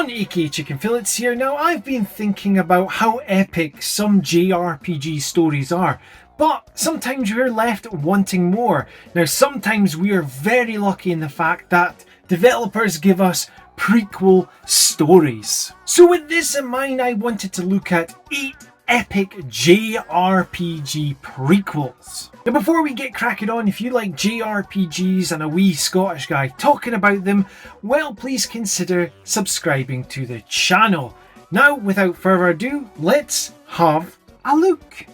Sean aka Chicken Fillets here. Now I've been thinking about how epic some JRPG stories are, but sometimes we're left wanting more. Now sometimes we are very lucky in the fact that developers give us prequel stories. So with this in mind, I wanted to look at 8 epic JRPG prequels. Now before we get cracking on, if you like JRPGs and a wee Scottish guy talking about them, well, please consider subscribing to the channel. Now without further ado, let's have a look.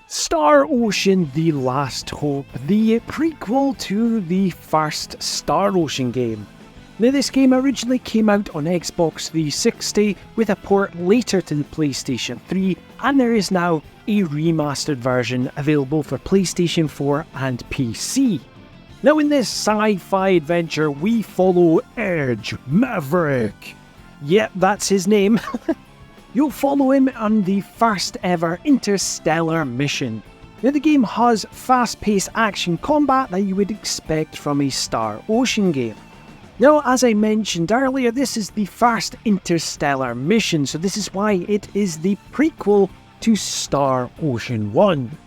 Star Ocean: The Last Hope, the prequel to the first Star Ocean game. Now this game originally came out on Xbox 360 with a port later to the PlayStation 3, and there is now a remastered version available for PlayStation 4 and PC. Now in this sci-fi adventure we follow Edge Maverick. Yep, that's his name. You'll follow him on the first ever interstellar mission. Now the game has fast-paced action combat that you would expect from a Star Ocean game. Now, as I mentioned earlier, this is the first interstellar mission, so this is why it is the prequel to Star Ocean 1.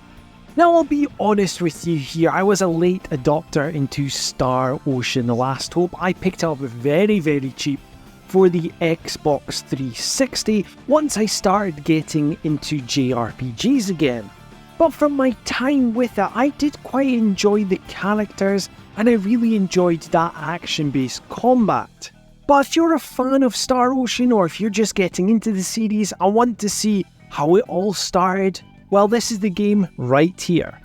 Now, I'll be honest with you here, I was a late adopter into Star Ocean: The Last Hope. I picked it up very, very cheap for the Xbox 360 once I started getting into JRPGs again. But from my time with it, I did quite enjoy the characters and I really enjoyed that action-based combat. But if you're a fan of Star Ocean or if you're just getting into the series and want to see how it all started, well, this is the game right here.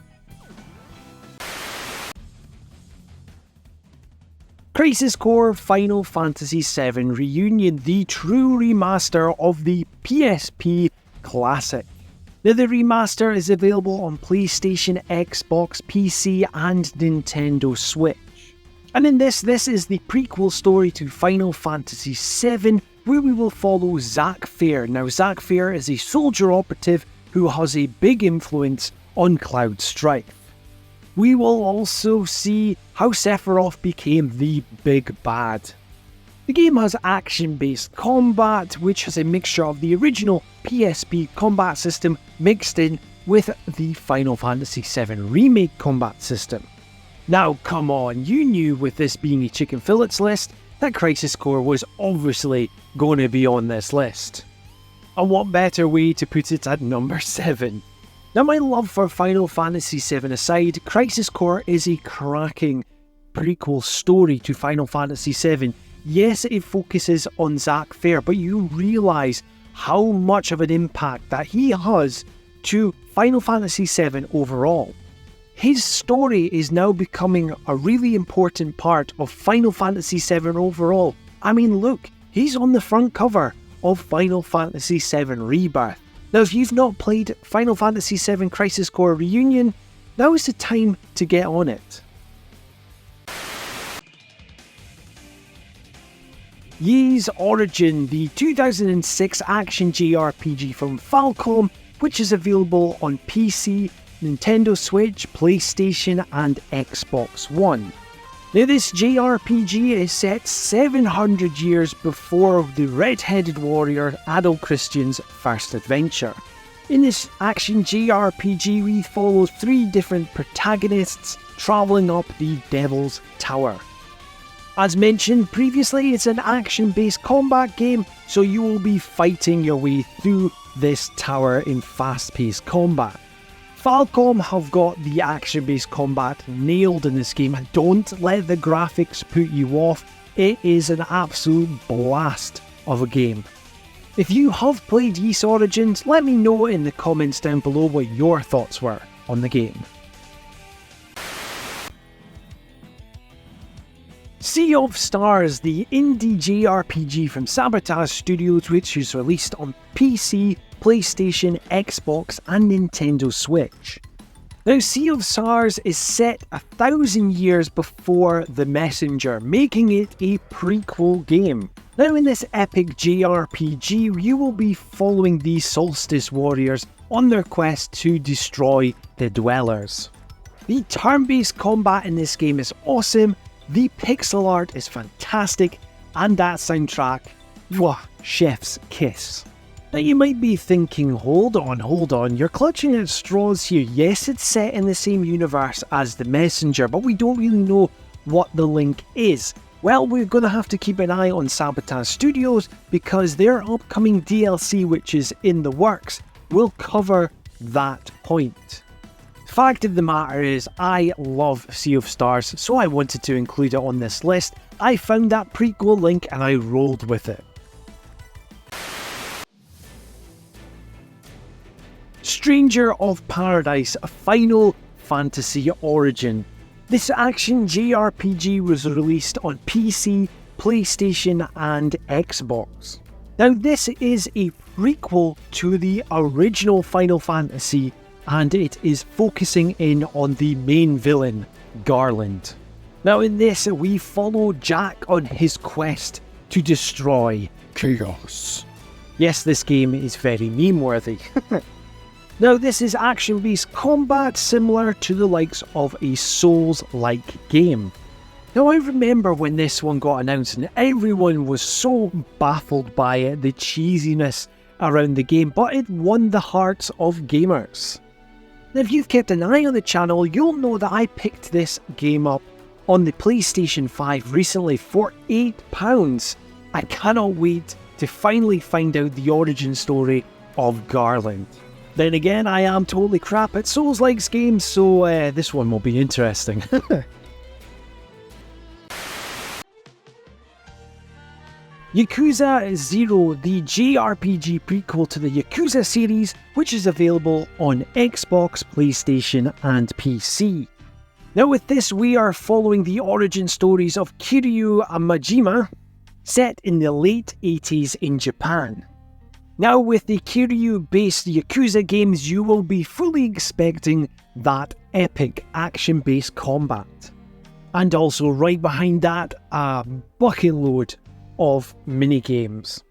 Crisis Core Final Fantasy VII Reunion, the true remaster of the PSP classic. Now the remaster is available on PlayStation, Xbox, PC and Nintendo Switch. And in this is the prequel story to Final Fantasy VII, where we will follow Zack Fair. Now Zack Fair is a soldier operative who has a big influence on Cloud Strife. We will also see how Sephiroth became the big bad. The game has action-based combat, which has a mixture of the original PSP combat system mixed in with the Final Fantasy VII Remake combat system. Now come on, you knew with this being a Chicken Fillets list that Crisis Core was obviously going to be on this list. And what better way to put it at number 7? Now my love for Final Fantasy VII aside, Crisis Core is a cracking prequel story to Final Fantasy VII. Yes, it focuses on Zack Fair, but you realise how much of an impact that he has to Final Fantasy VII overall. His story is now becoming a really important part of Final Fantasy VII overall. I mean, look, he's on the front cover of Final Fantasy VII Rebirth. Now, if you've not played Final Fantasy VII Crisis Core Reunion, now is the time to get on it. Ys Origin, the 2006 action JRPG from Falcom, which is available on PC, Nintendo Switch, PlayStation and Xbox One. Now this JRPG is set 700 years before the red-headed warrior Adol Christian's first adventure. In this action JRPG we follow 3 different protagonists travelling up the Devil's Tower. As mentioned previously, it's an action-based combat game, so you will be fighting your way through this tower in fast-paced combat. Falcom have got the action-based combat nailed in this game, and don't let the graphics put you off. It is an absolute blast of a game. If you have played Ys Origins, let me know in the comments down below what your thoughts were on the game. Sea of Stars, the indie JRPG from Sabotage Studios, which is released on PC, PlayStation, Xbox and Nintendo Switch. Now Sea of Stars is set 1,000 years before The Messenger, making it a prequel game. Now in this epic JRPG, you will be following the Solstice Warriors on their quest to destroy the Dwellers. The turn-based combat in this game is awesome. The pixel art is fantastic, and that soundtrack, mwah, chef's kiss. Now you might be thinking, hold on, you're clutching at straws here. Yes, it's set in the same universe as The Messenger, but we don't really know what the link is. Well, we're going to have to keep an eye on Sabotage Studios because their upcoming DLC, which is in the works, will cover that point. Fact of the matter is, I love Sea of Stars, so I wanted to include it on this list. I found that prequel link and I rolled with it. Stranger of Paradise, a Final Fantasy Origin. This action JRPG was released on PC, PlayStation and Xbox. Now this is a prequel to the original Final Fantasy, and it is focusing in on the main villain, Garland. Now in this, we follow Jack on his quest to destroy chaos. Yes, this game is very meme-worthy. Now this is action-based combat similar to the likes of a Souls-like game. Now I remember when this one got announced and everyone was so baffled by it, the cheesiness around the game, but it won the hearts of gamers. Now if you've kept an eye on the channel, you'll know that I picked this game up on the PlayStation 5 recently for £8. I cannot wait to finally find out the origin story of Garland. Then again, I am totally crap at Souls-like games, so this one will be interesting. Yakuza 0, the JRPG prequel to the Yakuza series, which is available on Xbox, PlayStation and PC. Now with this, we are following the origin stories of Kiryu Majima, set in the late 80s in Japan. Now with the Kiryu-based Yakuza games, you will be fully expecting that epic action-based combat. And also right behind that, a bucket load of mini-games.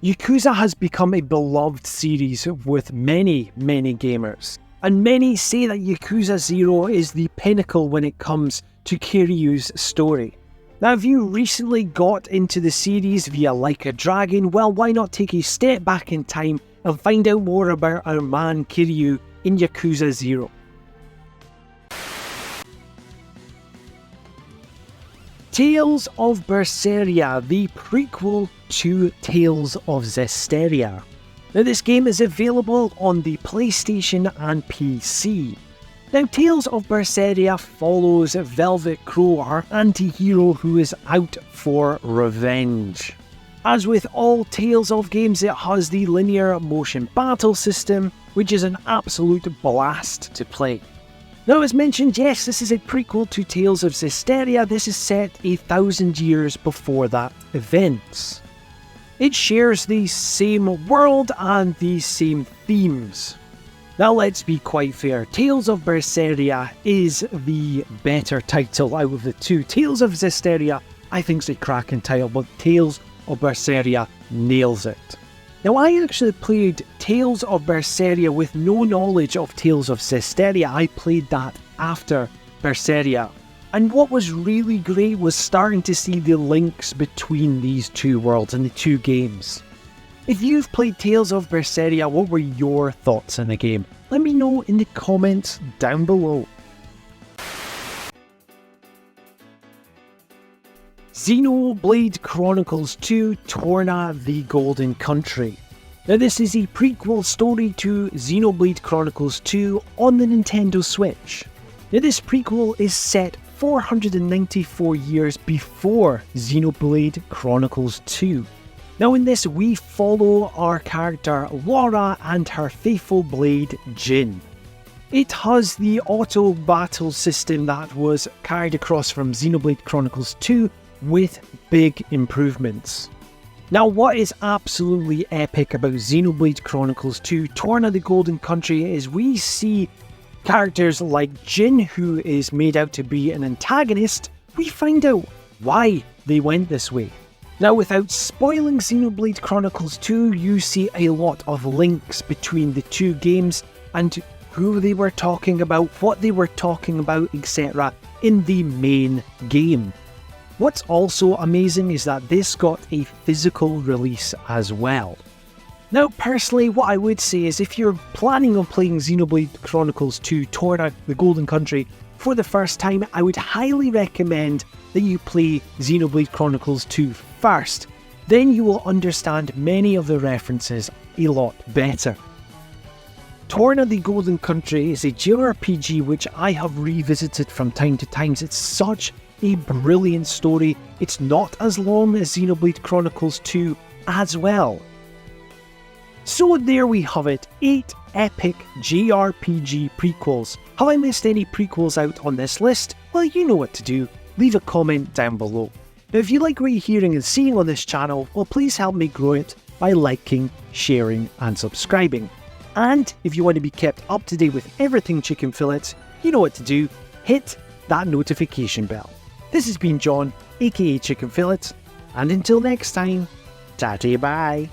Yakuza has become a beloved series with many gamers, and many say that Yakuza 0 is the pinnacle when it comes to Kiryu's story. Now if you recently got into the series via Like a Dragon, well why not take a step back in time and find out more about our man Kiryu in Yakuza 0. Tales of Berseria, the prequel to Tales of Zestiria. Now this game is available on the PlayStation and PC. Now Tales of Berseria follows Velvet Crow, our anti-hero who is out for revenge. As with all Tales of games, it has the linear motion battle system, which is an absolute blast to play. Now as mentioned, yes, this is a prequel to Tales of Zestiria. This is set 1,000 years before that event. It shares the same world and the same themes. Now let's be quite fair, Tales of Berseria is the better title out of the two. Tales of Zestiria I think is a cracking title, but Tales of Berseria nails it. Now I actually played Tales of Berseria with no knowledge of Tales of Zestiria. I played that after Berseria. And what was really great was starting to see the links between these two worlds and the two games. If you've played Tales of Berseria, what were your thoughts on the game? Let me know in the comments down below. Xenoblade Chronicles 2 Torna the Golden Country. Now this is a prequel story to Xenoblade Chronicles 2 on the Nintendo Switch. Now this prequel is set 494 years before Xenoblade Chronicles 2. Now in this, we follow our character Laura and her faithful blade Jin. It has the auto battle system that was carried across from Xenoblade Chronicles 2 with big improvements. Now what is absolutely epic about Xenoblade Chronicles 2 Torna the Golden Country is we see characters like Jin, who is made out to be an antagonist. We find out why they went this way. Now without spoiling Xenoblade Chronicles 2, you see a lot of links between the two games and who they were talking about, what they were talking about, etc. in the main game. What's also amazing is that this got a physical release as well. Now personally, what I would say is if you're planning on playing Xenoblade Chronicles 2 Torna, the Golden Country, for the first time, I would highly recommend that you play Xenoblade Chronicles 2 first. Then you will understand many of the references a lot better. Torna the Golden Country is a JRPG which I have revisited from time to time. It's such a brilliant story. It's not as long as Xenoblade Chronicles 2 as well. So there we have it, 8 epic JRPG prequels. Have I missed any prequels out on this list? Well, you know what to do. Leave a comment down below. Now if you like what you're hearing and seeing on this channel, well please help me grow it by liking, sharing and subscribing. And if you want to be kept up to date with everything Chicken Fillets, you know what to do. Hit that notification bell. This has been John, aka Chicken Fillets, and until next time, tatty bye.